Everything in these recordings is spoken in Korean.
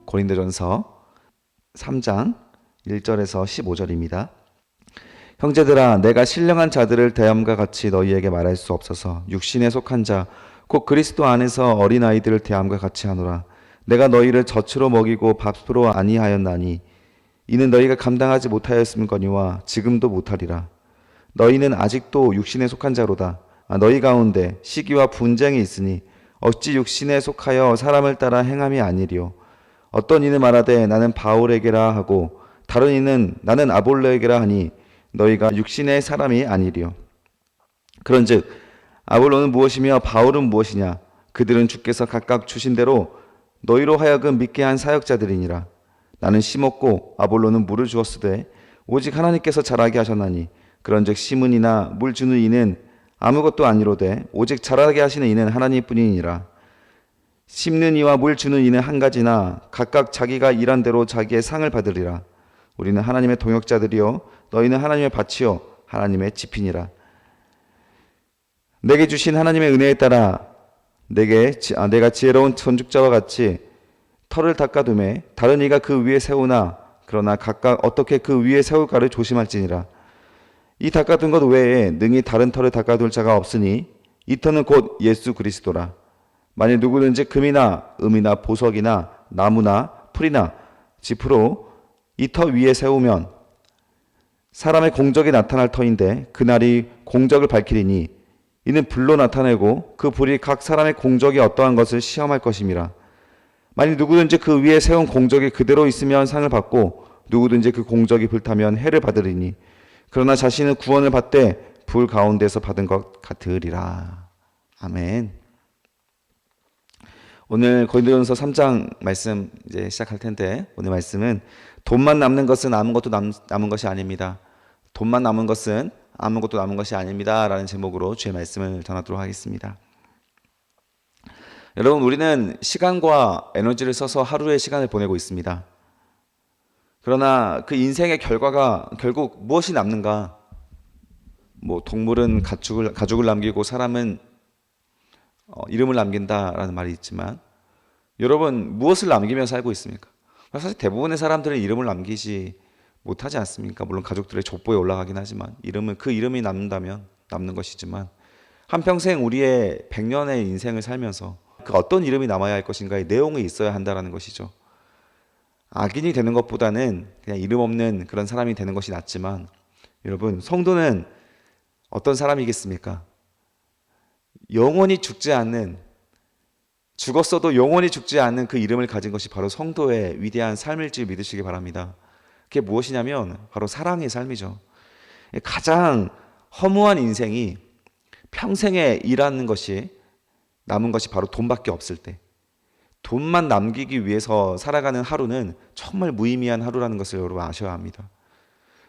고린도전서 3장 1절에서 15절입니다. 형제들아, 내가 신령한 자들을 대함과 같이 너희에게 말할 수 없어서 육신에 속한 자 곧 그리스도 안에서 어린아이들을 대함과 같이 하노라. 내가 너희를 젖으로 먹이고 밥으로 아니하였나니 이는 너희가 감당하지 못하였음거니와 지금도 못하리라. 너희는 아직도 육신에 속한 자로다. 너희 가운데 시기와 분쟁이 있으니 어찌 육신에 속하여 사람을 따라 행함이 아니리요. 어떤 이는 말하되 나는 바울에게라 하고 다른 이는 나는 아볼로에게라 하니 너희가 육신의 사람이 아니리요. 그런즉 아볼로는 무엇이며 바울은 무엇이냐? 그들은 주께서 각각 주신 대로 너희로 하여금 믿게 한 사역자들이니라. 나는 심었고 아볼로는 물을 주었으되 오직 하나님께서 자라게 하셨나니 그런즉 심은 이나 물 주는 이는 아무것도 아니로되 오직 자라게 하시는 이는 하나님뿐이니라. 심는 이와 물 주는 이는 한 가지나 각각 자기가 일한 대로 자기의 상을 받으리라. 우리는 하나님의 동역자들이요 너희는 하나님의 밭이요 하나님의 집이니라. 내게 주신 하나님의 은혜에 따라 내가 지혜로운 건축자와 같이 터를 닦아두매 다른 이가 그 위에 세우나 그러나 각각 어떻게 그 위에 세울까를 조심할지니라. 이 닦아둔 것 외에 능히 다른 터를 닦아둘 자가 없으니 이 터는 곧 예수 그리스도라. 만일 누구든지 금이나 음이나 보석이나 나무나 풀이나 짚으로 이 터 위에 세우면 사람의 공적이 나타날 터인데 그날이 공적을 밝히리니 이는 불로 나타내고 그 불이 각 사람의 공적이 어떠한 것을 시험할 것임이라. 만일 누구든지 그 위에 세운 공적이 그대로 있으면 상을 받고 누구든지 그 공적이 불타면 해를 받으리니 그러나 자신은 구원을 받되 불 가운데서 받은 것 같으리라. 아멘. 오늘 고린도전서 3장 말씀 이제 시작할 텐데 오늘 말씀은 돈만 남는 것은 아무것도 남은 것이 아닙니다. 돈만 남은 것은 아무것도 남은 것이 아닙니다. 라는 제목으로 주의 말씀을 전하도록 하겠습니다. 여러분, 우리는 시간과 에너지를 써서 하루의 시간을 보내고 있습니다. 그러나 그 인생의 결과가 결국 무엇이 남는가? 동물은 가죽을 남기고 사람은 이름을 남긴다라는 말이 있지만 여러분, 무엇을 남기며 살고 있습니까? 사실 대부분의 사람들은 이름을 남기지 못하지 않습니까? 물론 가족들의 족보에 올라가긴 하지만 그 이름이 남는다면 남는 것이지만 한평생 우리의 100년의 인생을 살면서 그 어떤 이름이 남아야 할 것인가의 내용이 있어야 한다는 것이죠. 악인이 되는 것보다는 그냥 이름 없는 그런 사람이 되는 것이 낫지만 여러분, 성도는 어떤 사람이겠습니까? 영원히 죽지 않는, 죽었어도 영원히 죽지 않는 그 이름을 가진 것이 바로 성도의 위대한 삶일 줄 믿으시기 바랍니다. 그게 무엇이냐면 바로 사랑의 삶이죠. 가장 허무한 인생이 평생에 일하는 것이 남은 것이 바로 돈밖에 없을 때, 돈만 남기기 위해서 살아가는 하루는 정말 무의미한 하루라는 것을 여러분 아셔야 합니다.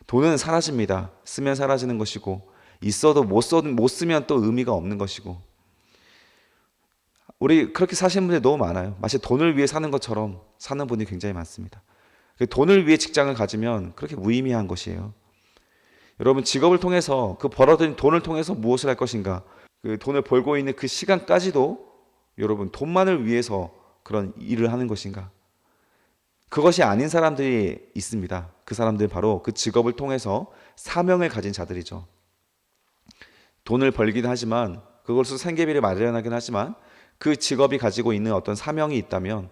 돈은 사라집니다. 쓰면 사라지는 것이고 있어도 못 쓰면 또 의미가 없는 것이고 우리 그렇게 사시는 분들이 너무 많아요. 마치 돈을 위해 사는 것처럼 사는 분이 굉장히 많습니다. 돈을 위해 직장을 가지면 그렇게 무의미한 것이에요. 여러분, 직업을 통해서 그 벌어들인 돈을 통해서 무엇을 할 것인가? 그 돈을 벌고 있는 그 시간까지도 여러분 돈만을 위해서 그런 일을 하는 것인가? 그것이 아닌 사람들이 있습니다. 그 사람들은 바로 그 직업을 통해서 사명을 가진 자들이죠. 돈을 벌긴 하지만 그것으로 생계비를 마련하긴 하지만 그 직업이 가지고 있는 어떤 사명이 있다면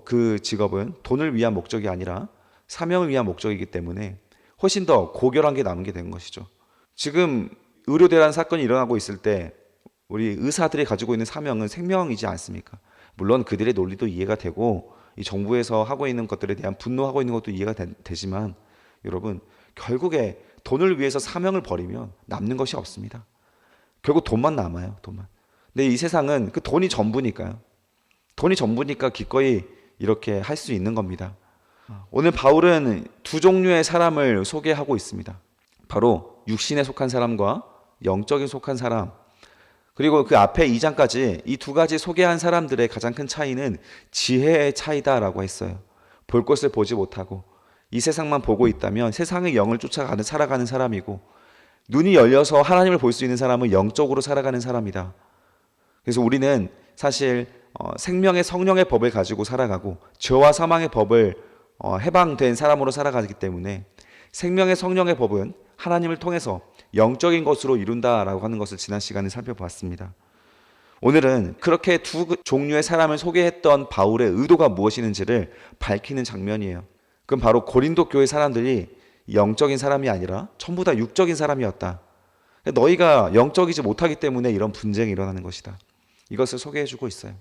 그 직업은 돈을 위한 목적이 아니라 사명을 위한 목적이기 때문에 훨씬 더 고결한 게 남은 게 된 것이죠. 지금 의료대란 사건이 일어나고 있을 때 우리 의사들이 가지고 있는 사명은 생명이지 않습니까? 물론 그들의 논리도 이해가 되고 이 정부에서 하고 있는 것들에 대한 분노하고 있는 것도 이해가 되지만 여러분, 결국에 돈을 위해서 사명을 버리면 남는 것이 없습니다. 결국 돈만 남아요. 돈만. 근데 이 세상은 그 돈이 전부니까요. 돈이 전부니까 기꺼이 이렇게 할 수 있는 겁니다. 오늘 바울은 두 종류의 사람을 소개하고 있습니다. 바로 육신에 속한 사람과 영적인 속한 사람, 그리고 그 앞에 2장까지 이 두 가지 소개한 사람들의 가장 큰 차이는 지혜의 차이다라고 했어요. 볼 것을 보지 못하고 이 세상만 보고 있다면 세상의 영을 살아가는 사람이고, 눈이 열려서 하나님을 볼 수 있는 사람은 영적으로 살아가는 사람이다. 그래서 우리는 사실 생명의 성령의 법을 가지고 살아가고 죄와 사망의 법을 해방된 사람으로 살아가기 때문에 생명의 성령의 법은 하나님을 통해서 영적인 것으로 이룬다라고 하는 것을 지난 시간에 살펴보았습니다. 오늘은 그렇게 두 종류의 사람을 소개했던 바울의 의도가 무엇이는지를 밝히는 장면이에요. 그럼 바로 고린도 교회 사람들이 영적인 사람이 아니라 전부 다 육적인 사람이었다. 너희가 영적이지 못하기 때문에 이런 분쟁이 일어나는 것이다. 이것을 소개해주고 있어요.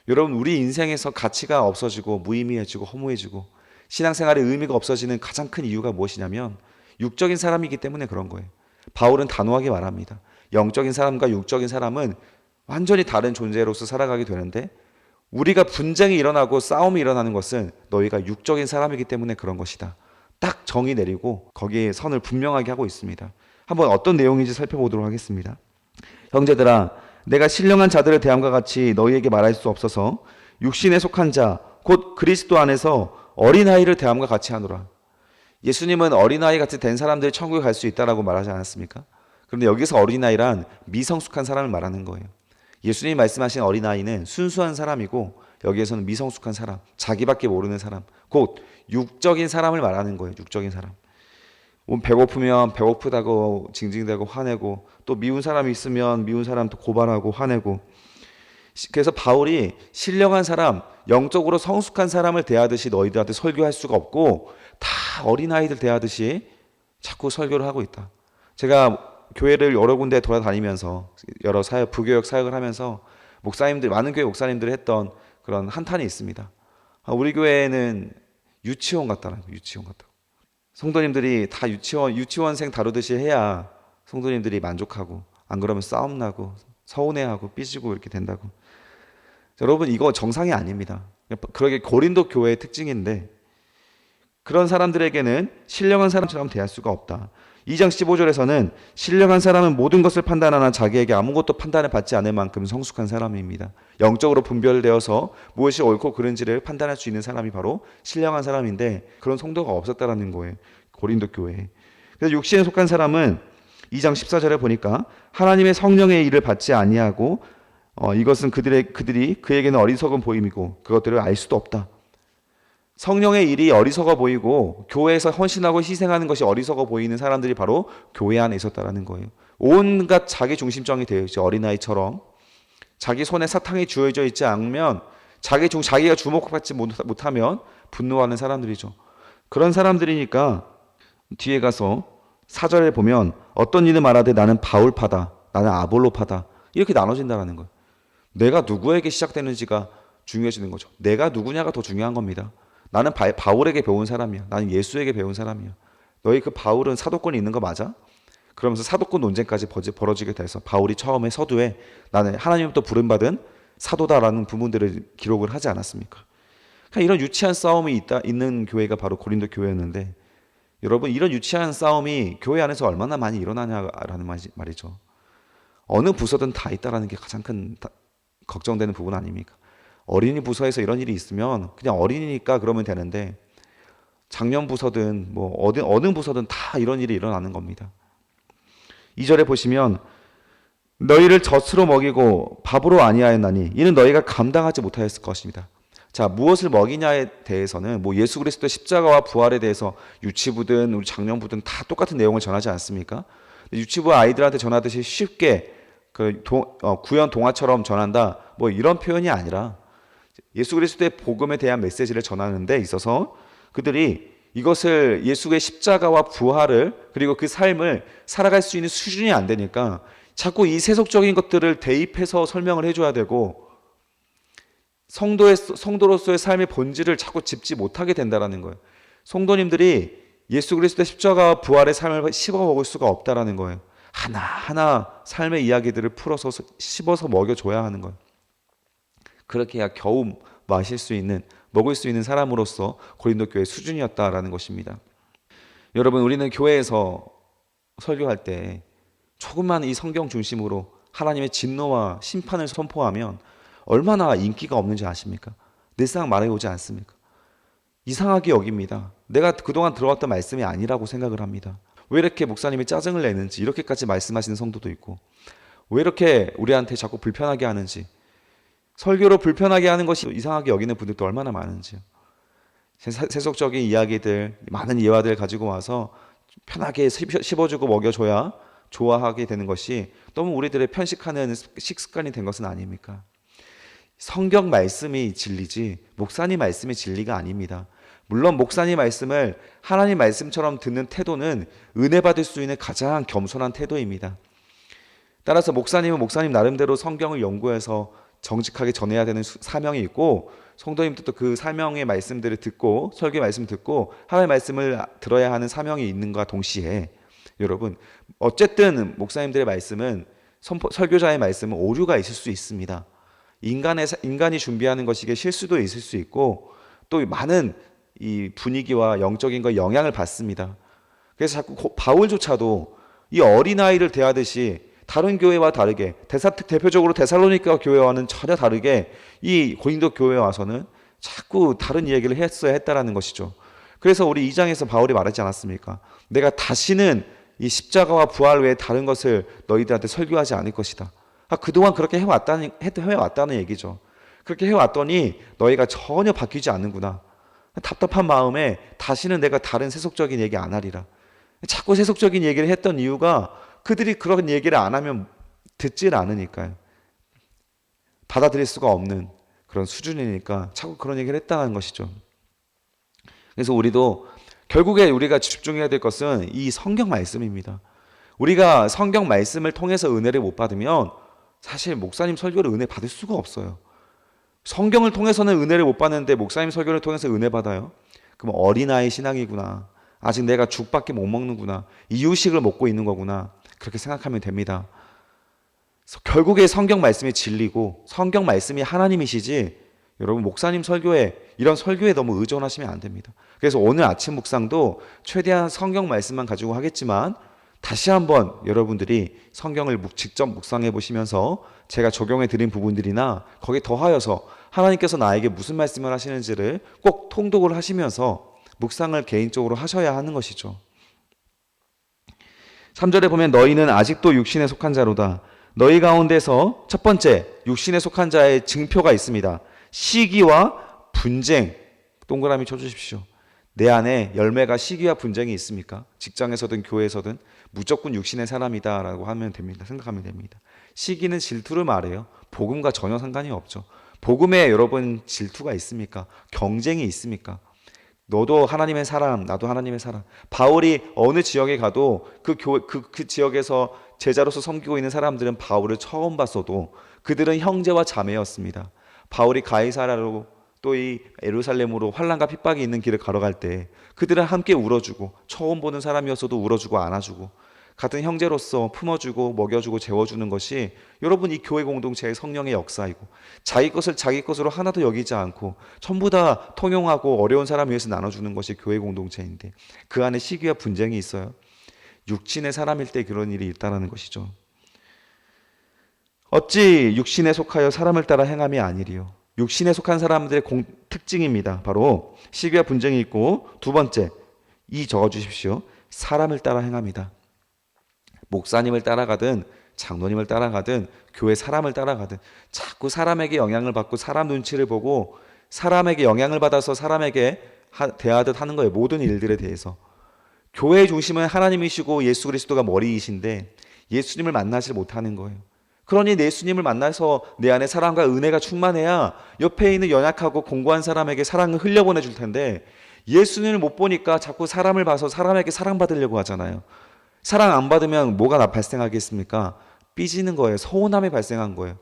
여러분, 우리 인생에서 가치가 없어지고 무의미해지고 허무해지고 신앙생활의 의미가 없어지는 가장 큰 이유가 무엇이냐면 육적인 사람이기 때문에 그런 거예요. 바울은 단호하게 말합니다. 영적인 사람과 육적인 사람은 완전히 다른 존재로서 살아가게 되는데 우리가 분쟁이 일어나고 싸움이 일어나는 것은 너희가 육적인 사람이기 때문에 그런 것이다. 딱 정의 내리고 거기에 선을 분명하게 하고 있습니다. 한번 어떤 내용인지 살펴보도록 하겠습니다. 형제들아, 내가 신령한 자들을 대함과 같이 너희에게 말할 수 없어서 육신에 속한 자, 곧 그리스도 안에서 어린아이를 대함과 같이 하노라. 예수님은 어린아이 같이 된 사람들이 천국에 갈 수 있다라고 말하지 않았습니까? 그런데 여기서 어린아이란 미성숙한 사람을 말하는 거예요. 예수님이 말씀하신 어린아이는 순수한 사람이고 여기에서는 미성숙한 사람, 자기밖에 모르는 사람, 곧 육적인 사람을 말하는 거예요. 육적인 사람. 배고프면 배고프다고 징징대고 화내고 또 미운 사람이 있으면 미운 사람 또 고발하고 화내고. 그래서 바울이 신령한 사람, 영적으로 성숙한 사람을 대하듯이 너희들한테 설교할 수가 없고 다 어린아이들 대하듯이 자꾸 설교를 하고 있다. 제가 교회를 여러 군데 돌아다니면서 여러 부교역 사역을 하면서 많은 교회 목사님들이 했던 그런 한탄이 있습니다. 우리 교회는 유치원 같다는 거예요. 유치원 같다고. 성도님들이 다 유치원생 다루듯이 해야 성도님들이 만족하고 안 그러면 싸움 나고 서운해하고 삐지고 이렇게 된다고. 여러분, 이거 정상이 아닙니다. 그러게 고린도 교회의 특징인데 그런 사람들에게는 신령한 사람처럼 대할 수가 없다. 2장 15절에서는 신령한 사람은 모든 것을 판단하나 자기에게 아무것도 판단을 받지 않을 만큼 성숙한 사람입니다. 영적으로 분별되어서 무엇이 옳고 그른지를 판단할 수 있는 사람이 바로 신령한 사람인데 그런 성도가 없었다라는 거예요. 고린도 교회에. 그래서 육신에 속한 사람은 2장 14절에 보니까 하나님의 성령의 일을 받지 아니하고 이것은 그들이 그에게는 어리석은 보임이고 그것들을 알 수도 없다. 성령의 일이 어리석어 보이고 교회에서 헌신하고 희생하는 것이 어리석어 보이는 사람들이 바로 교회 안에 있었다라는 거예요. 온갖 자기 중심적이 되어 있죠. 어린아이처럼 자기 손에 사탕이 쥐어져 있지 않으면 자기가 주목받지 못하면 분노하는 사람들이죠. 그런 사람들이니까 뒤에 가서 4절에 보면 어떤 이는 말하되 나는 바울파다, 나는 아볼로파다 이렇게 나눠진다는 거예요. 내가 누구에게 시작되는지가 중요해지는 거죠. 내가 누구냐가 더 중요한 겁니다. 나는 바울에게 배운 사람이야. 나는 예수에게 배운 사람이야. 너희 그 바울은 사도권이 있는 거 맞아? 그러면서 사도권 논쟁까지 벌어지게 돼서 바울이 처음에 서두에 나는 하나님부터 부름받은 사도다라는 부분들을 기록을 하지 않았습니까? 그러니까 이런 유치한 싸움이 있는 교회가 바로 고린도 교회였는데 여러분, 이런 유치한 싸움이 교회 안에서 얼마나 많이 일어나냐라는 말이죠. 어느 부서든 다 있다라는 게 가장 큰 걱정되는 부분 아닙니까? 어린이 부서에서 이런 일이 있으면 그냥 어린이니까 그러면 되는데 작년 부서든 어느 부서든 다 이런 일이 일어나는 겁니다. 2절에 보시면 너희를 젖으로 먹이고 밥으로 아니하였나니 이는 너희가 감당하지 못하였을 것입니다. 자, 무엇을 먹이냐에 대해서는 예수 그리스도의 십자가와 부활에 대해서 유치부든 우리 장년부든 다 똑같은 내용을 전하지 않습니까? 유치부 아이들한테 전하듯이 쉽게 구연 동화처럼 전한다 이런 표현이 아니라 예수 그리스도의 복음에 대한 메시지를 전하는 데 있어서 그들이 이것을 예수의 십자가와 부활을 그리고 그 삶을 살아갈 수 있는 수준이 안 되니까 자꾸 이 세속적인 것들을 대입해서 설명을 해줘야 되고 성도로서의 삶의 본질을 자꾸 짚지 못하게 된다는 거예요. 성도님들이 예수 그리스도의 십자가와 부활의 삶을 씹어 먹을 수가 없다라는 거예요. 하나하나 삶의 이야기들을 풀어서 씹어서 먹여줘야 하는 거예요. 그렇게 해야 겨우 먹을 수 있는 사람으로서 고린도 교회의 수준이었다라는 것입니다. 여러분, 우리는 교회에서 설교할 때 조금만 이 성경 중심으로 하나님의 진노와 심판을 선포하면 얼마나 인기가 없는지 아십니까? 늘상 말해오지 않습니까? 이상하게 여깁니다. 내가 그동안 들어왔던 말씀이 아니라고 생각을 합니다. 왜 이렇게 목사님이 짜증을 내는지 이렇게까지 말씀하시는 성도도 있고 왜 이렇게 우리한테 자꾸 불편하게 하는지 설교로 불편하게 하는 것이 이상하게 여기는 분들도 얼마나 많은지요. 세속적인 이야기들, 많은 이화들 가지고 와서 편하게 씹어주고 먹여줘야 좋아하게 되는 것이 너무 우리들의 편식하는 식습관이 된 것은 아닙니까? 성경 말씀이 진리지 목사님 말씀이 진리가 아닙니다. 물론 목사님 말씀을 하나님 말씀처럼 듣는 태도는 은혜 받을 수 있는 가장 겸손한 태도입니다. 따라서 목사님은 목사님 나름대로 성경을 연구해서 정직하게 전해야 되는 사명이 있고, 성도님들도 그 사명의 말씀들을 듣고 설교 말씀 듣고 하나님의 말씀을 들어야 하는 사명이 있는가 동시에, 여러분 어쨌든 목사님들의 말씀은 설교자의 말씀은 오류가 있을 수 있습니다. 인간이 준비하는 것이기에 실수도 있을 수 있고 또 많은 이 분위기와 영적인 거 영향을 받습니다. 그래서 자꾸 바울조차도 이 어린아이를 대하듯이 다른 교회와 다르게 대표적으로 데살로니가 교회와는 전혀 다르게 이 고린도 교회에 와서는 자꾸 다른 이야기를 했다라는 것이죠. 그래서 우리 2장에서 바울이 말하지 않았습니까? 내가 다시는 이 십자가와 부활 외에 다른 것을 너희들한테 설교하지 않을 것이다. 그동안 그렇게 해왔다는 얘기죠. 그렇게 해왔더니 너희가 전혀 바뀌지 않는구나. 답답한 마음에 다시는 내가 다른 세속적인 얘기 안 하리라. 자꾸 세속적인 얘기를 했던 이유가 그들이 그런 얘기를 안 하면 듣질 않으니까요. 받아들일 수가 없는 그런 수준이니까 자꾸 그런 얘기를 했다는 것이죠. 그래서 결국에 우리가 집중해야 될 것은 이 성경 말씀입니다. 우리가 성경 말씀을 통해서 은혜를 못 받으면 사실 목사님 설교를 은혜 받을 수가 없어요. 성경을 통해서는 은혜를 못 받는데 목사님 설교를 통해서 은혜 받아요? 그럼 어린아이 신앙이구나. 아직 내가 죽밖에 못 먹는구나. 이유식을 먹고 있는 거구나. 그렇게 생각하면 됩니다. 결국에 성경 말씀이 진리고 성경 말씀이 하나님이시지, 여러분 목사님 이런 설교에 너무 의존하시면 안 됩니다. 그래서 오늘 아침 묵상도 최대한 성경 말씀만 가지고 하겠지만 다시 한번 여러분들이 성경을 직접 묵상해 보시면서 제가 적용해 드린 부분들이나 거기에 더하여서 하나님께서 나에게 무슨 말씀을 하시는지를 꼭 통독을 하시면서 묵상을 개인적으로 하셔야 하는 것이죠. 3절에 보면 너희는 아직도 육신에 속한 자로다. 너희 가운데서 첫 번째 육신에 속한 자의 증표가 있습니다. 시기와 분쟁. 동그라미 쳐주십시오. 내 안에 열매가 시기와 분쟁이 있습니까? 직장에서든 교회에서든 무조건 육신의 사람이다 라고 하면 됩니다. 생각하면 됩니다. 시기는 질투를 말해요. 복음과 전혀 상관이 없죠. 복음에 여러분 질투가 있습니까? 경쟁이 있습니까? 너도 하나님의 사람, 나도 하나님의 사람. 바울이 어느 지역에 가도 그 지역에서 제자로서 섬기고 있는 사람들은 바울을 처음 봤어도 그들은 형제와 자매였습니다. 바울이 가이사라로 또 이 예루살렘으로 환난과 핍박이 있는 길을 걸어갈 때 그들은 함께 울어주고, 처음 보는 사람이었어도 울어주고 안아주고 같은 형제로서 품어주고 먹여주고 재워주는 것이 여러분 이 교회 공동체의 성령의 역사이고, 자기 것을 자기 것으로 하나도 여기지 않고 전부 다 통용하고 어려운 사람 위해서 나눠주는 것이 교회 공동체인데 그 안에 시기와 분쟁이 있어요. 육신의 사람일 때 그런 일이 있다는 것이죠. 어찌 육신에 속하여 사람을 따라 행함이 아니리요. 육신에 속한 사람들의 특징입니다. 바로 시기와 분쟁이 있고, 두 번째 적어주십시오. 사람을 따라 행함이다. 목사님을 따라가든 장로님을 따라가든 교회 사람을 따라가든 자꾸 사람에게 영향을 받고 사람 눈치를 보고 사람에게 영향을 받아서 사람에게 대하듯 하는 거예요. 모든 일들에 대해서. 교회의 중심은 하나님이시고 예수 그리스도가 머리이신데 예수님을 만나지 못하는 거예요. 그러니 예수님을 만나서 내 안에 사랑과 은혜가 충만해야 옆에 있는 연약하고 공고한 사람에게 사랑을 흘려보내 줄 텐데, 예수님을 못 보니까 자꾸 사람을 봐서 사람에게 사랑받으려고 하잖아요. 사랑 안 받으면 뭐가 발생하겠습니까? 삐지는 거예요. 서운함이 발생한 거예요.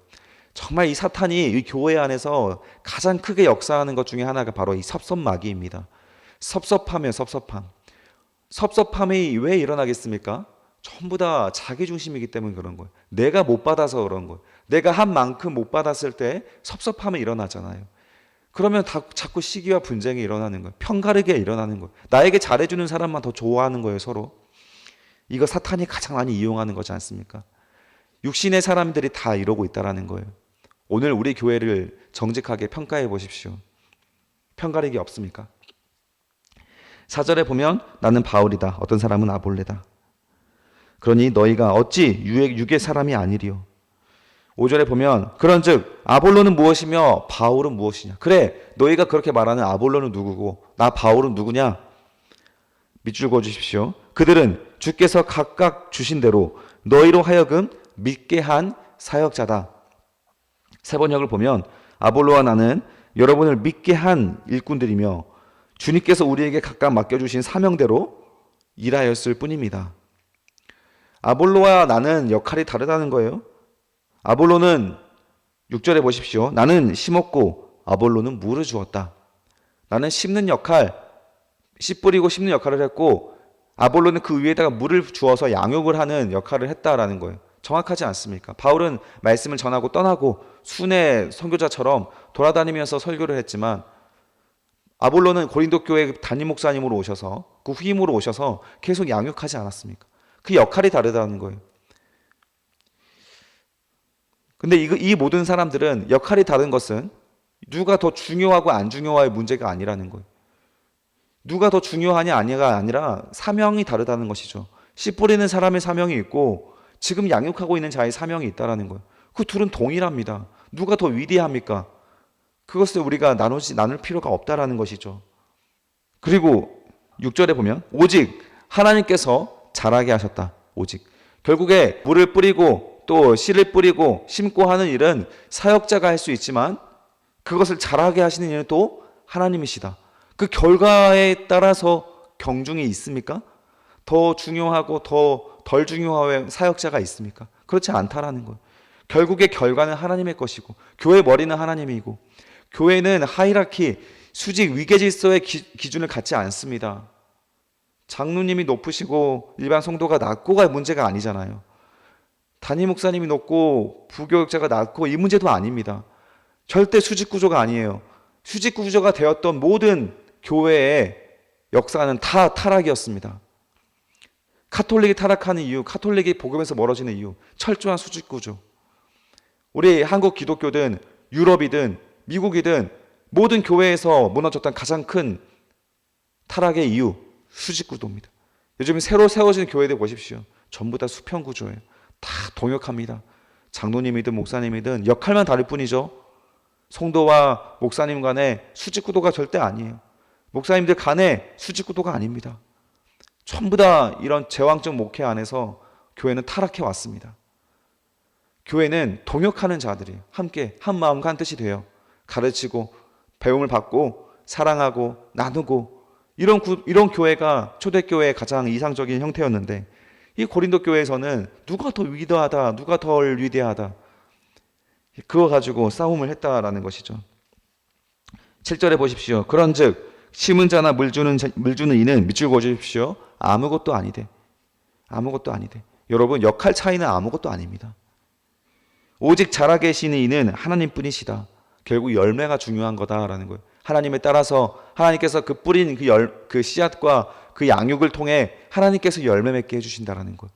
정말 이 사탄이 이 교회 안에서 가장 크게 역사하는 것 중에 하나가 바로 이 섭섭마귀입니다. 섭섭함이에요. 섭섭함이 왜 일어나겠습니까? 전부 다 자기 중심이기 때문에 그런 거예요. 내가 못 받아서 그런 거예요. 내가 한 만큼 못 받았을 때 섭섭함이 일어나잖아요. 그러면 자꾸 시기와 분쟁이 일어나는 거예요. 편가르게 일어나는 거예요. 나에게 잘해주는 사람만 더 좋아하는 거예요, 서로. 이거 사탄이 가장 많이 이용하는 거지 않습니까? 육신의 사람들이 다 이러고 있다는 거예요. 오늘 우리 교회를 정직하게 평가해 보십시오. 편가르기 없습니까? 4절에 보면 나는 바울이다. 어떤 사람은 아볼레다. 그러니 너희가 어찌 육의 사람이 아니리요. 5절에 보면 그런즉 아볼로는 무엇이며 바울은 무엇이냐? 그래, 너희가 그렇게 말하는 아볼로는 누구고 나 바울은 누구냐? 밑줄 그어주십시오. 그들은 주께서 각각 주신 대로 너희로 하여금 믿게 한 사역자다. 세 번역을 보면 아볼로와 나는 여러분을 믿게 한 일꾼들이며 주님께서 우리에게 각각 맡겨주신 사명대로 일하였을 뿐입니다. 아볼로와 나는 역할이 다르다는 거예요. 아볼로는 6절에 보십시오. 나는 심었고 아볼로는 물을 주었다. 나는 심는 역할, 씨 뿌리고 심는 역할을 했고 아볼로는 그 위에다가 물을 주어서 양육을 하는 역할을 했다라는 거예요. 정확하지 않습니까? 바울은 말씀을 전하고 떠나고 순회 선교자처럼 돌아다니면서 설교를 했지만 아볼로는 고린도 교회 담임 목사님으로 오셔서 그 후임으로 오셔서 계속 양육하지 않았습니까? 그 역할이 다르다는 거예요. 근데 이 모든 사람들은 역할이 다른 것은 누가 더 중요하고 안 중요할 문제가 아니라는 거예요. 누가 더 중요하냐 아니가 아니라 사명이 다르다는 것이죠. 씨 뿌리는 사람의 사명이 있고 지금 양육하고 있는 자의 사명이 있다라는 거예요. 그 둘은 동일합니다. 누가 더 위대합니까? 그것을 우리가 나눌 필요가 없다라는 것이죠. 그리고 6절에 보면 오직 하나님께서 자라게 하셨다. 오직. 결국에 물을 뿌리고 또 씨를 뿌리고 심고 하는 일은 사역자가 할 수 있지만 그것을 자라게 하시는 일은 또 하나님이시다. 그 결과에 따라서 경중이 있습니까? 더 중요하고 덜 중요한 사역자가 있습니까? 그렇지 않다라는 거예요. 결국의 결과는 하나님의 것이고 교회 머리는 하나님이고 교회는 하이라키, 수직, 위계질서의 기준을 갖지 않습니다. 장로님이 높으시고 일반 성도가 낮고가 문제가 아니잖아요. 담임 목사님이 높고 부교육자가 낮고 이 문제도 아닙니다. 절대 수직 구조가 아니에요. 수직 구조가 되었던 모든 교회의 역사는 다 타락이었습니다. 카톨릭이 타락하는 이유, 카톨릭이 복음에서 멀어지는 이유, 철저한 수직 구조. 우리 한국 기독교든 유럽이든 미국이든 모든 교회에서 무너졌던 가장 큰 타락의 이유, 수직 구조입니다. 요즘 새로 세워진 교회들 보십시오. 전부 다 수평 구조예요. 다 동역합니다. 장로님이든 목사님이든 역할만 다를 뿐이죠. 성도와 목사님 간의 수직 구도가 절대 아니에요. 목사님들 간의 수직 구도가 아닙니다. 전부 다 이런 제왕적 목회 안에서 교회는 타락해 왔습니다. 교회는 동역하는 자들이 함께 한 마음과 한 뜻이 돼요. 가르치고 배움을 받고 사랑하고 나누고 이런 교회가 초대교회의 가장 이상적인 형태였는데 이 고린도 교회에서는 누가 더 위대하다, 누가 덜 위대하다 그거 가지고 싸움을 했다라는 것이죠. 7절에 보십시오. 그런즉 심은 자나 물 주는 이는 밑줄 그어주십시오. 아무것도 아니되. 아무것도 아니되. 여러분 역할 차이는 아무것도 아닙니다. 오직 자라계시는 이는 하나님뿐이시다. 결국 열매가 중요한 거다라는 거예요. 하나님에 따라서 하나님께서 그 뿌린 그 씨앗과 그 양육을 통해 하나님께서 열매 맺게 해주신다라는 거예요.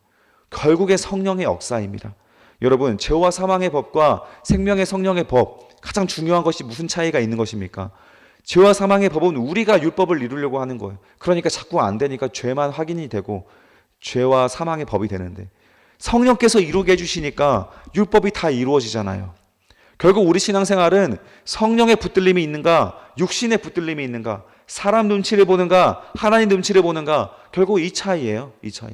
결국에 성령의 역사입니다. 여러분 죄와 사망의 법과 생명의 성령의 법 가장 중요한 것이 무슨 차이가 있는 것입니까? 죄와 사망의 법은 우리가 율법을 이루려고 하는 거예요. 그러니까 자꾸 안 되니까 죄만 확인이 되고 죄와 사망의 법이 되는데 성령께서 이루게 해주시니까 율법이 다 이루어지잖아요. 결국 우리 신앙생활은 성령의 붙들림이 있는가 육신의 붙들림이 있는가 사람 눈치를 보는가 하나님 눈치를 보는가 결국 이 차이예요. 이 차이.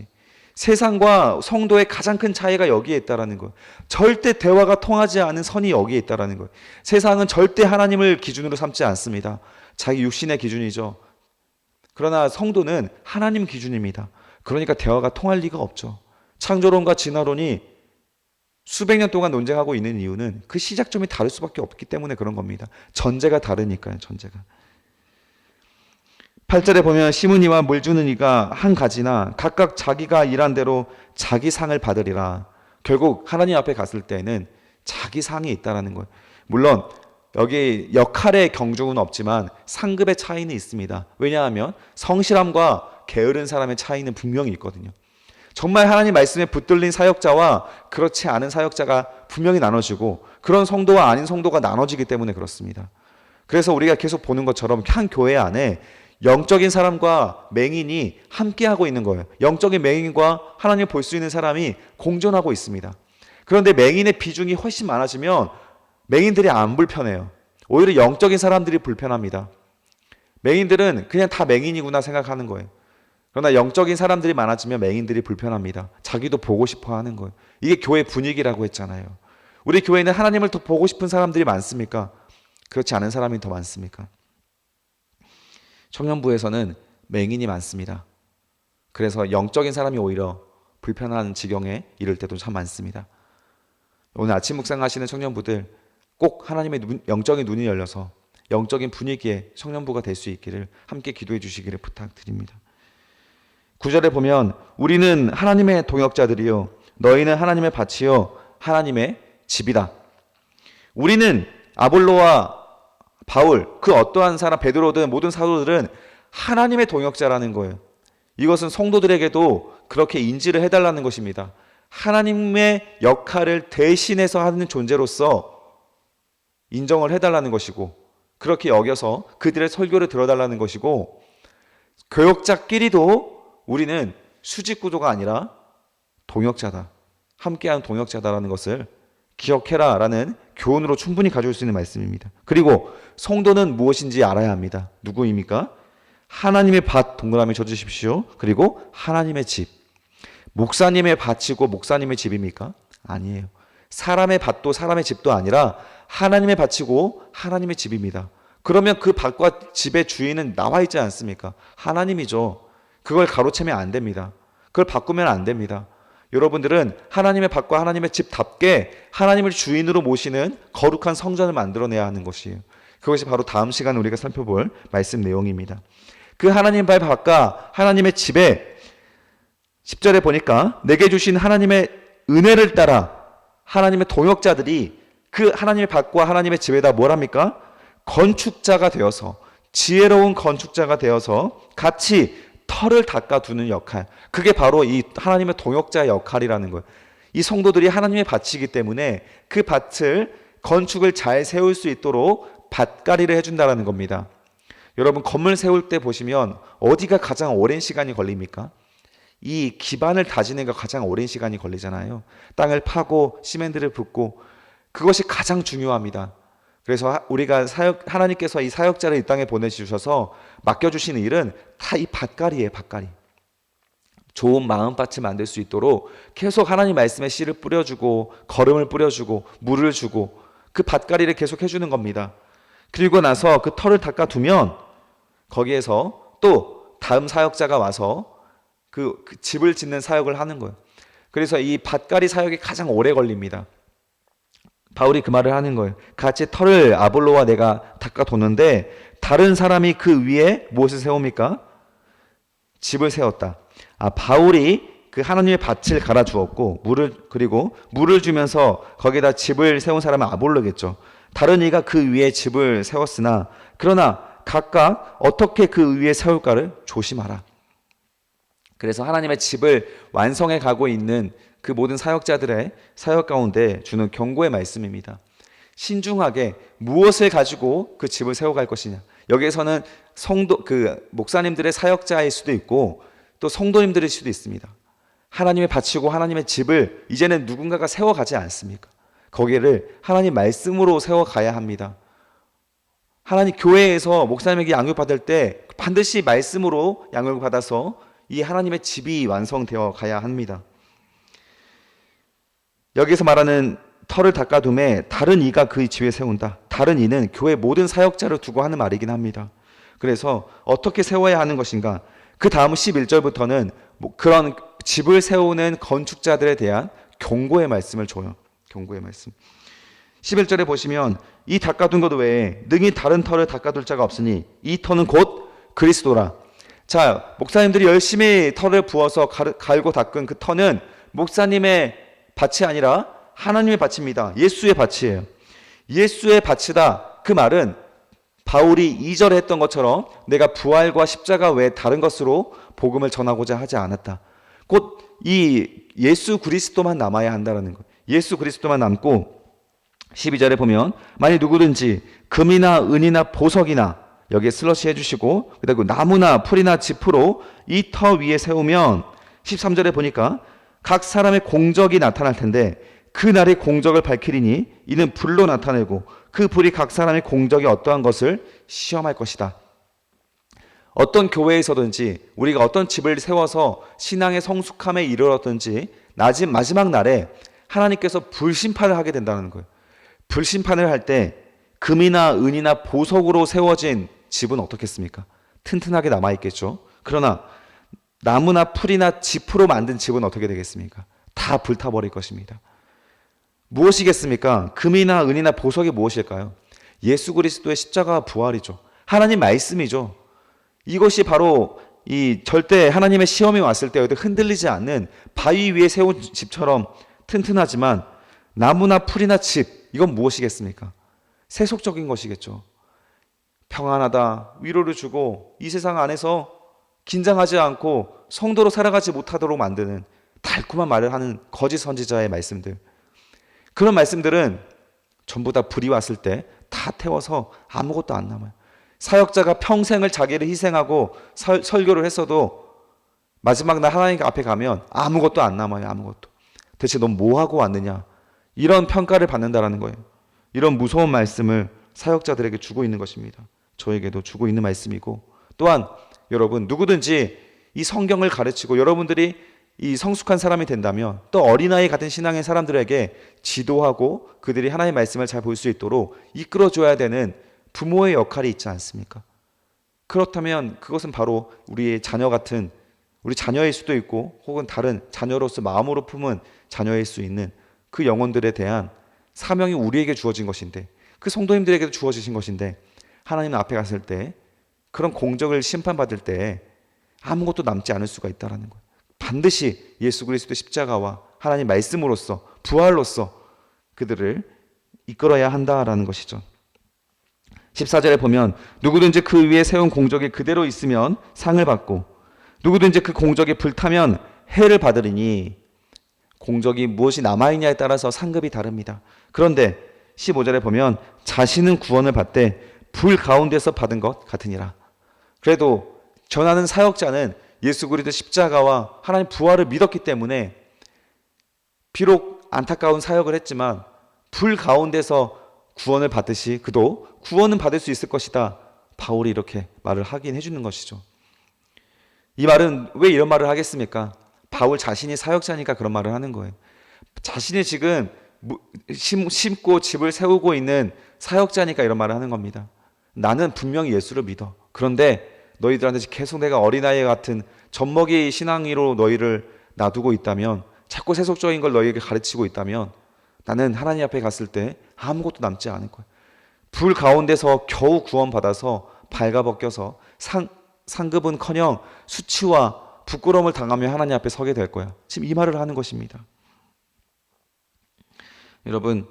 세상과 성도의 가장 큰 차이가 여기에 있다라는 거예요. 절대 대화가 통하지 않은 선이 여기에 있다라는 거예요. 세상은 절대 하나님을 기준으로 삼지 않습니다. 자기 육신의 기준이죠. 그러나 성도는 하나님 기준입니다. 그러니까 대화가 통할 리가 없죠. 창조론과 진화론이 수백 년 동안 논쟁하고 있는 이유는 그 시작점이 다를 수밖에 없기 때문에 그런 겁니다. 전제가 다르니까요. 전제가. 8절에 보면 심은 이와 물 주는 이가 한 가지나 각각 자기가 일한 대로 자기 상을 받으리라. 결국 하나님 앞에 갔을 때는 자기 상이 있다는 거예요. 물론 여기 역할의 경중은 없지만 상급의 차이는 있습니다. 왜냐하면 성실함과 게으른 사람의 차이는 분명히 있거든요. 정말 하나님 말씀에 붙들린 사역자와 그렇지 않은 사역자가 분명히 나눠지고 그런 성도와 아닌 성도가 나눠지기 때문에 그렇습니다. 그래서 우리가 계속 보는 것처럼 한 교회 안에 영적인 사람과 맹인이 함께하고 있는 거예요. 영적인 맹인과 하나님을 볼 수 있는 사람이 공존하고 있습니다. 그런데 맹인의 비중이 훨씬 많아지면 맹인들이 안 불편해요. 오히려 영적인 사람들이 불편합니다. 맹인들은 그냥 다 맹인이구나 생각하는 거예요. 그러나 영적인 사람들이 많아지면 맹인들이 불편합니다. 자기도 보고 싶어 하는 거예요. 이게 교회 분위기라고 했잖아요. 우리 교회는 하나님을 더 보고 싶은 사람들이 많습니까? 그렇지 않은 사람이 더 많습니까? 청년부에서는 맹인이 많습니다. 그래서 영적인 사람이 오히려 불편한 지경에 이를 때도 참 많습니다. 오늘 아침 묵상하시는 청년부들 꼭 하나님의 영적인 눈이 열려서 영적인 분위기에 청년부가 될 수 있기를 함께 기도해 주시기를 부탁드립니다. 9절에 보면 우리는 하나님의 동역자들이요 너희는 하나님의 밭이요 하나님의 집이다. 우리는 아볼로와 바울 그 어떠한 사람 베드로든 모든 사도들은 하나님의 동역자라는 거예요. 이것은 성도들에게도 그렇게 인지를 해달라는 것입니다. 하나님의 역할을 대신해서 하는 존재로서 인정을 해달라는 것이고 그렇게 여겨서 그들의 설교를 들어달라는 것이고 교역자끼리도 우리는 수직구조가 아니라 동역자다. 함께하는 동역자다라는 것을 기억해라 라는 교훈으로 충분히 가져올 수 있는 말씀입니다. 그리고 성도는 무엇인지 알아야 합니다. 누구입니까? 하나님의 밭 동그라미 쳐주십시오. 그리고 하나님의 집. 목사님의 밭이고 목사님의 집입니까? 아니에요. 사람의 밭도 사람의 집도 아니라 하나님의 밭이고 하나님의 집입니다. 그러면 그 밭과 집의 주인은 나와 있지 않습니까? 하나님이죠. 그걸 가로채면 안 됩니다. 그걸 바꾸면 안 됩니다. 여러분들은 하나님의 밭과 하나님의 집답게 하나님을 주인으로 모시는 거룩한 성전을 만들어내야 하는 것이에요. 그것이 바로 다음 시간에 우리가 살펴볼 말씀 내용입니다. 그 하나님의 밭과 하나님의 집에 10절에 보니까 내게 주신 하나님의 은혜를 따라 하나님의 동역자들이 그 하나님의 밭과 하나님의 집에다 뭘 합니까? 건축자가 되어서 지혜로운 건축자가 되어서 같이 터를 닦아두는 역할. 그게 바로 이 하나님의 동역자의 역할이라는 거예요. 이 성도들이 하나님의 밭이기 때문에 그 밭을 건축을 잘 세울 수 있도록 밭갈이를 해준다는 겁니다. 여러분 건물 세울 때 보시면 어디가 가장 오랜 시간이 걸립니까? 이 기반을 다지는 게 가장 오랜 시간이 걸리잖아요. 땅을 파고 시멘트를 붓고 그것이 가장 중요합니다. 그래서 우리가 하나님께서 이 사역자를 이 땅에 보내주셔서 맡겨주시는 일은 다 이 밭갈이에요. 밭갈이. 좋은 마음밭을 만들 수 있도록 계속 하나님 말씀의 씨를 뿌려주고 거름을 뿌려주고 물을 주고 그 밭갈이를 계속 해주는 겁니다. 그리고 나서 그 털을 닦아두면 거기에서 또 다음 사역자가 와서 그 집을 짓는 사역을 하는 거예요. 그래서 이 밭갈이 사역이 가장 오래 걸립니다. 바울이 그 말을 하는 거예요. 같이 털을 아볼로와 내가 닦아뒀는데 다른 사람이 그 위에 무엇을 세웁니까? 집을 세웠다. 바울이 그 하나님의 밭을 갈아주었고 그리고 물을 주면서 거기다 집을 세운 사람은 아볼로겠죠. 다른 이가 그 위에 집을 세웠으나 그러나 각각 어떻게 그 위에 세울까를 조심하라. 그래서 하나님의 집을 완성해 가고 있는 그 모든 사역자들의 사역 가운데 주는 경고의 말씀입니다. 신중하게 무엇을 가지고 그 집을 세워갈 것이냐. 여기에서는 목사님들의 사역자일 수도 있고 또 성도님들일 수도 있습니다. 하나님의 밭이고 하나님의 집을 이제는 누군가가 세워가지 않습니까? 거기를 하나님 말씀으로 세워가야 합니다. 하나님 교회에서 목사님에게 양육받을 때 반드시 말씀으로 양육을 받아서 이 하나님의 집이 완성되어 가야 합니다. 여기서 말하는 털을 닦아둠에 다른 이가 그 집에 세운다. 다른 이는 교회 모든 사역자를 두고 하는 말이긴 합니다. 그래서 어떻게 세워야 하는 것인가? 그 다음 11절부터는 그런 집을 세우는 건축자들에 대한 경고의 말씀을 줘요. 경고의 말씀. 11절에 보시면 이 닦아둔 것 외에 능히 다른 털을 닦아둘 자가 없으니 이 터는 곧 그리스도라. 자, 목사님들이 열심히 털을 부어서 갈고 닦은 그 터는 목사님의 밭이 아니라 하나님의 밭입니다. 예수의 밭이에요. 예수의 밭이다. 그 말은 바울이 2절에 했던 것처럼 내가 부활과 십자가 외에 다른 것으로 복음을 전하고자 하지 않았다. 곧 이 예수 그리스도만 남아야 한다는 거예요. 예수 그리스도만 남고 12절에 보면 만일 누구든지 금이나 은이나 보석이나 여기에 슬러시 해주시고 그리고 나무나 풀이나 짚으로 이 터 위에 세우면 13절에 보니까 각 사람의 공적이 나타날 텐데 그 날의 공적을 밝히리니 이는 불로 나타내고 그 불이 각 사람의 공적이 어떠한 것을 시험할 것이다. 어떤 교회에서든지 우리가 어떤 집을 세워서 신앙의 성숙함에 이르렀든지 마지막 날에 하나님께서 불심판을 하게 된다는 거예요. 불심판을 할 때 금이나 은이나 보석으로 세워진 집은 어떻겠습니까? 튼튼하게 남아있겠죠. 그러나 나무나 풀이나 짚으로 만든 집은 어떻게 되겠습니까? 다 불타버릴 것입니다. 무엇이겠습니까? 금이나 은이나 보석이 무엇일까요? 예수 그리스도의 십자가 부활이죠. 하나님 말씀이죠. 이것이 바로 이 절대 하나님의 시험이 왔을 때 흔들리지 않는 바위 위에 세운 집처럼 튼튼하지만 나무나 풀이나 집, 이건 무엇이겠습니까? 세속적인 것이겠죠. 평안하다, 위로를 주고 이 세상 안에서 긴장하지 않고 성도로 살아가지 못하도록 만드는 달콤한 말을 하는 거짓 선지자의 말씀들. 그런 말씀들은 전부 다 불이 왔을 때 다 태워서 아무것도 안 남아요. 사역자가 평생을 자기를 희생하고 설교를 했어도 마지막 날 하나님 앞에 가면 아무것도 안 남아요. 아무것도. 대체 넌 뭐하고 왔느냐? 이런 평가를 받는다라는 거예요. 이런 무서운 말씀을 사역자들에게 주고 있는 것입니다. 저에게도 주고 있는 말씀이고, 또한 여러분 누구든지 이 성경을 가르치고 여러분들이 이 성숙한 사람이 된다면 또 어린아이 같은 신앙의 사람들에게 지도하고 그들이 하나님의 말씀을 잘 볼 수 있도록 이끌어줘야 되는 부모의 역할이 있지 않습니까? 그렇다면 그것은 바로 우리의 자녀 같은, 우리 자녀일 수도 있고 혹은 다른 자녀로서 마음으로 품은 자녀일 수 있는 그 영혼들에 대한 사명이 우리에게 주어진 것인데, 그 성도님들에게도 주어지신 것인데, 하나님 앞에 갔을 때 그런 공적을 심판받을 때 아무것도 남지 않을 수가 있다는 거예요. 반드시 예수 그리스도의 십자가와 하나님 말씀으로써 부활로써 그들을 이끌어야 한다라는 것이죠. 14절에 보면 누구든지 그 위에 세운 공적이 그대로 있으면 상을 받고 누구든지 그 공적이 불타면 해를 받으리니, 공적이 무엇이 남아있냐에 따라서 상급이 다릅니다. 그런데 15절에 보면 자신은 구원을 받되 불 가운데서 받은 것 같으니라. 그래도 전하는 사역자는 예수 그리스도 십자가와 하나님 부활을 믿었기 때문에 비록 안타까운 사역을 했지만 불 가운데서 구원을 받듯이 그도 구원은 받을 수 있을 것이다. 바울이 이렇게 말을 하긴 해주는 것이죠. 이 말은 왜 이런 말을 하겠습니까? 바울 자신이 사역자니까 그런 말을 하는 거예요. 자신이 지금 심고 집을 세우고 있는 사역자니까 이런 말을 하는 겁니다. 나는 분명히 예수를 믿어. 그런데 너희들한테 계속 내가 어린아이 같은 젖먹이 신앙으로 너희를 놔두고 있다면, 자꾸 세속적인 걸 너희에게 가르치고 있다면 나는 하나님 앞에 갔을 때 아무것도 남지 않을 거야. 불 가운데서 겨우 구원받아서 발가벗겨서 상급은커녕 수치와 부끄러움을 당하며 하나님 앞에 서게 될 거야. 지금 이 말을 하는 것입니다. 여러분,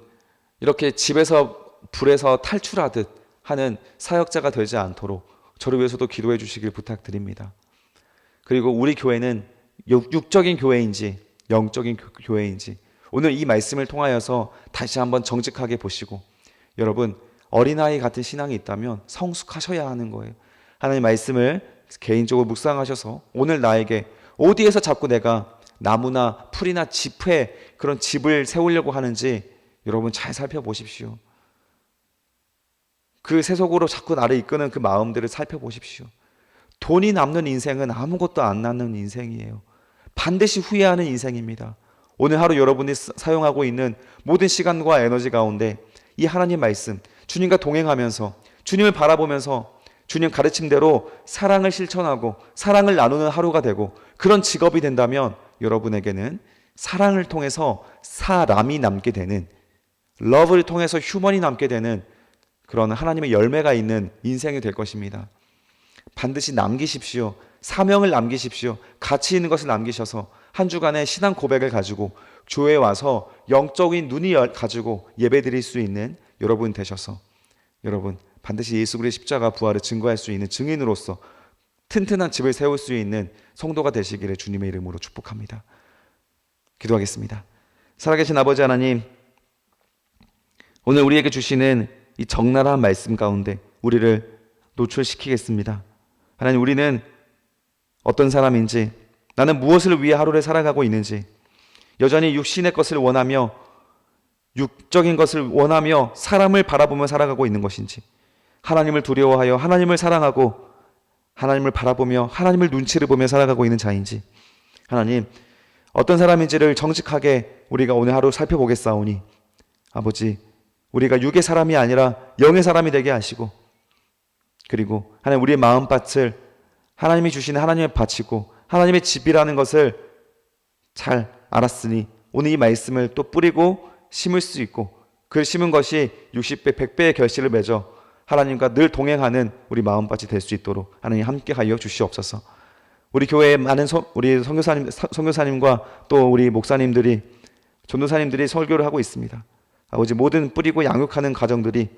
이렇게 집에서 불에서 탈출하듯 하는 사역자가 되지 않도록 저를 위해서도 기도해 주시길 부탁드립니다. 그리고 우리 교회는 육적인 교회인지 영적인 교회인지 오늘 이 말씀을 통하여서 다시 한번 정직하게 보시고, 여러분 어린아이 같은 신앙이 있다면 성숙하셔야 하는 거예요. 하나님 말씀을 개인적으로 묵상하셔서 오늘 나에게 어디에서 자꾸 내가 나무나 풀이나 짚에 그런 집을 세우려고 하는지 여러분 잘 살펴보십시오. 그 세속으로 자꾸 나를 이끄는 그 마음들을 살펴보십시오. 돈이 남는 인생은 아무것도 안 남는 인생이에요. 반드시 후회하는 인생입니다. 오늘 하루 여러분이 사용하고 있는 모든 시간과 에너지 가운데 이 하나님 말씀, 주님과 동행하면서 주님을 바라보면서 주님 가르침대로 사랑을 실천하고 사랑을 나누는 하루가 되고, 그런 직업이 된다면 여러분에게는 사랑을 통해서 사람이 남게 되는, 러브를 통해서 휴먼이 남게 되는 그런 하나님의 열매가 있는 인생이 될 것입니다. 반드시 남기십시오. 사명을 남기십시오. 가치 있는 것을 남기셔서 한 주간의 신앙 고백을 가지고 교회에 와서 영적인 눈이 가지고 예배 드릴 수 있는 여러분 되셔서, 여러분 반드시 예수 그리스도의 십자가 부활을 증거할 수 있는 증인으로서 튼튼한 집을 세울 수 있는 성도가 되시기를 주님의 이름으로 축복합니다. 기도하겠습니다. 살아계신 아버지 하나님, 오늘 우리에게 주시는 이 적나라한 말씀 가운데 우리를 노출시키겠습니다. 하나님, 우리는 어떤 사람인지, 나는 무엇을 위해 하루를 살아가고 있는지, 여전히 육신의 것을 원하며 육적인 것을 원하며 사람을 바라보며 살아가고 있는 것인지, 하나님을 두려워하여 하나님을 사랑하고 하나님을 바라보며 하나님을 눈치를 보며 살아가고 있는 자인지, 하나님 어떤 사람인지를 정직하게 우리가 오늘 하루 살펴보겠사오니 아버지, 우리가 육의 사람이 아니라 영의 사람이 되게 하시고, 그리고 하나님 우리의 마음밭을 하나님이 주시는 하나님의 밭이고 하나님의 집이라는 것을 잘 알았으니 오늘 이 말씀을 또 뿌리고 심을 수 있고, 그 심은 것이 60배 100배의 결실을 맺어 하나님과 늘 동행하는 우리 마음밭이 될 수 있도록 하나님 함께 하여 주시옵소서. 우리 교회에 많은 우리 선교사님과 또 우리 목사님들이, 전도사님들이 설교를 하고 있습니다. 아버지, 모든 뿌리고 양육하는 가정들이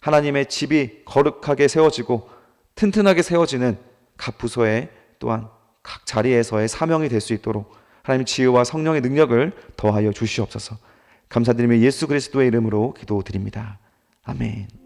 하나님의 집이 거룩하게 세워지고 튼튼하게 세워지는 각 부서에 또한 각 자리에서의 사명이 될 수 있도록 하나님 지혜와 성령의 능력을 더하여 주시옵소서. 감사드리며 예수 그리스도의 이름으로 기도드립니다. 아멘.